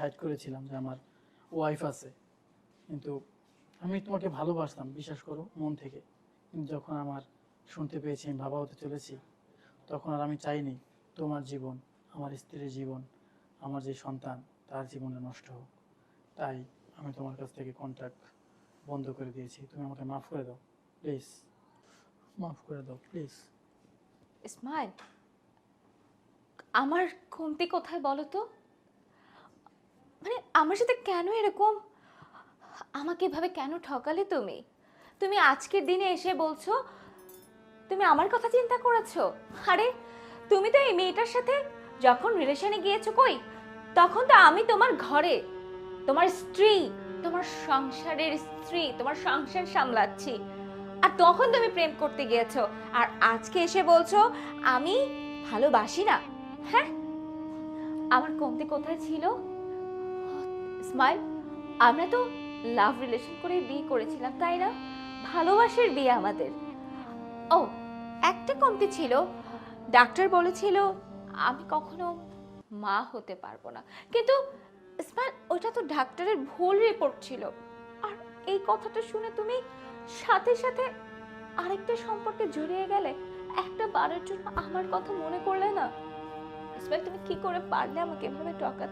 Hide করেছিলাম যে আমার ওয়াইফ আছে, কিন্তু আমি তোমাকে ভালোবাসতাম, বিশ্বাস করো, মন থেকে। কিন্তু যখন আমার শুনতে পেয়েছি আমি বাবা হতে চলেছি, তখন আর আমি চাইনি তোমার জীবন, আমার স্ত্রীর জীবন, আমার যে সন্তান তার জীবনে নষ্ট হোক। তাই আমি তোমার কাছ থেকে কন্ট্যাক্ট বন্ধ করে দিয়েছি। তুমি আমাকে মাফ করে দাও প্লিজ, মাফ করে দাও প্লিজ। ইসমাইল, আমার কমতি কোথায় বলো তো? মানে আমার সাথে কেন এরকম, আমাকে এভাবে কেন ঠকালে তুমি? তুমি আজকের দিনে এসে বলছো তুমি আমার কথা চিন্তা করেছো। আরে তুমি তো এই মেয়েটার সাথে যখন রিলেশনে গিয়েছো, কই তখন তো আমি তোমার ঘরে, তোমার স্ত্রী, তোমার সংসারের স্ত্রী, তোমার সংসার সামলাচ্ছি, আর তখন তুমি প্রেম করতে গিয়েছো। আর আজকে এসে বলছো আমি ভালোবাসি না। হ্যাঁ, আমার কমতি কোথায় ছিল? স্মাইল, আমরা তো লাভ রিলেশন করে বিয়ে করেছিলাম, তাই না? ভালোবাসার বিয়ে আমাদের। ও, একটা কমতি ছিল, ডাক্তার বলেছিল আমি কখনো মা হতে পারবো না। কিন্তু ইসমাইল, ওটা তো ডাক্তারের ভুল রিপোর্ট ছিল। আর এই কথাটা শুনে তুমি সাথে সাথে আরেকটা সম্পর্কে জড়িয়ে গেলে। একটা বারের জন্য আমার কথা মনে করলে না? ইসমাইল, তুমি কি করে পারলে আমাকে এভাবে ঠকাতে?